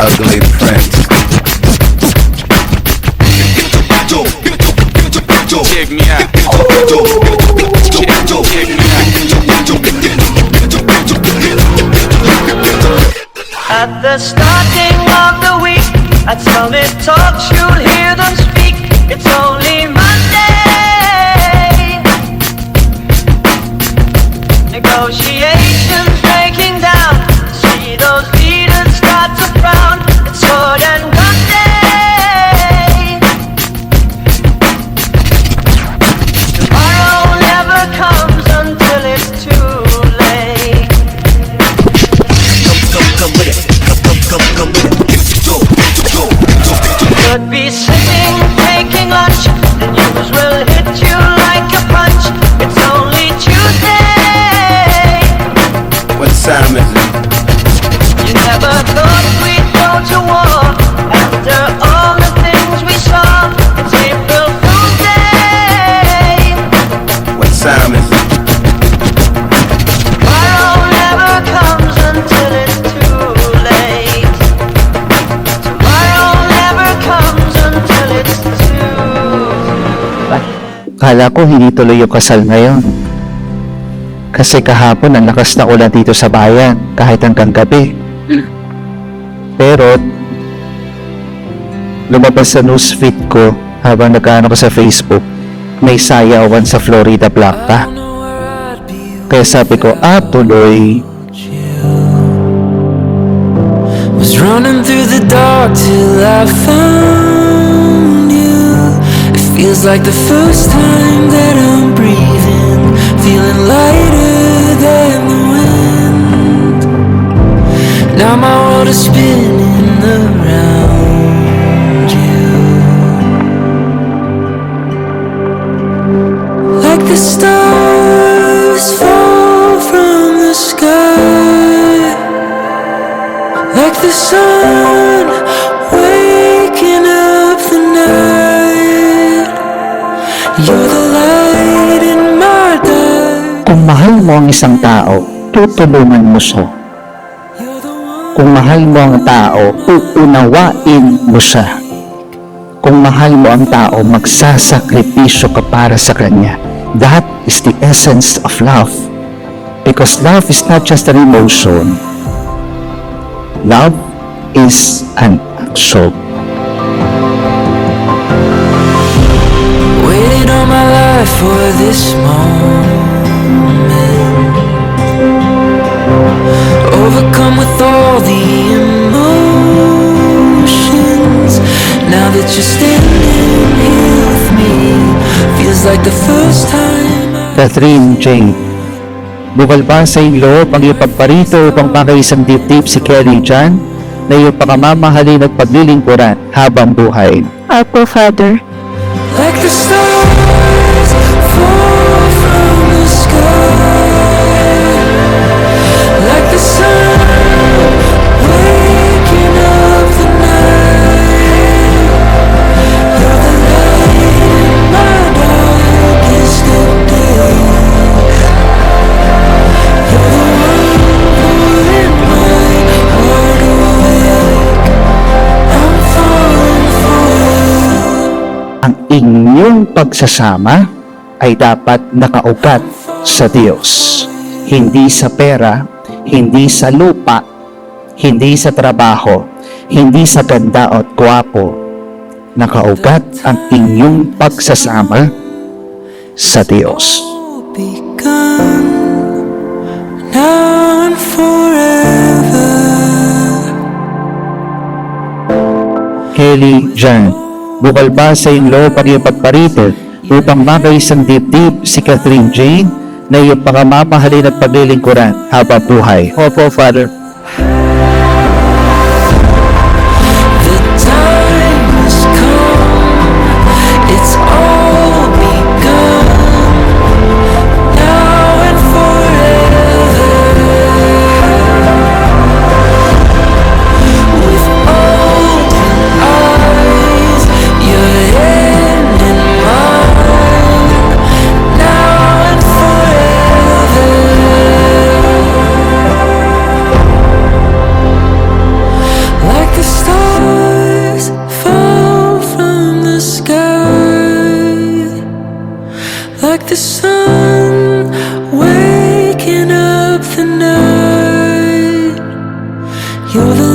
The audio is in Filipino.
ugly prince. Check me out. Check me out. At the starting of the week, at Summit Talks you'll hear them speak. It's only Monday. Negotiations breaking down. See those leaders start to frown. It's sword and gun day. Tomorrow never comes until it's too late. Come with it. Come with it. Could be sitting, taking lunch. The news will hit you like a punch. It's only Tuesday. What time is it? You never thought we'd go to war. After all the things we saw, it's April Fool's Day. What time is it? Tomorrow never comes until it's too late. Tomorrow never comes until it's too. Kala ko hindi tuloy yung kasal ngayon. Kasi kahapon ang lakas na ulan dito sa bayan, kahit hanggang gabi. Pero, lumabas sa newsfeed ko habang nag-ano ko sa Facebook, may sayawan sa Florida Blanca. Kaya sabi ko, tuloy. Was running through the dark till I found you. It feels like the first time that I'm breathing, feeling lighter than the wind. Now my world is spinning around you, like the stars fall from the sky, like the sun waking up the night. You're the light in my dark. Kung mahal mo ang isang tao, tutulungan mo siya. You're the one. Kung mahal mo ang tao, uunawain mo siya. Kung mahal mo ang tao, magsasakripisyo ka para sa kanya. That is the essence of love. Because love is not just an emotion. Love is an action. Waited all my life for this moment, overcome with all the emotions. Now that you're standing here with me, feels like the first time Catherine Jane, bukal ba sa iyong loob ang iyong pagparito upang makaisang dibdib si Kelly Jan na iyong pakamamahalin at paglilingkuran habang buhay? Opo, Father. like the stars fall from the sky, like the sun waking up the night. You're the light in my darkest of days. You're the one pulling my heart awake. I'm falling for you. Ang inyong pagsasama ay dapat nakaugat sa Diyos. Hindi sa pera, hindi sa lupa, hindi sa trabaho, hindi sa ganda at gwapo. Nakaugat ang inyong pagsasama sa Diyos. Begun now and forever. Kelly Jan, bukal ba sa iyong loob ang iyong pagparito upang makaisang dibdib si Catherine Jane na iyong pakamamahalin at paglilingkuran habang buhay? Opo, Father. The time has come, it's all begun now and forever. With open eyes, your hand in mine now and forever. You're the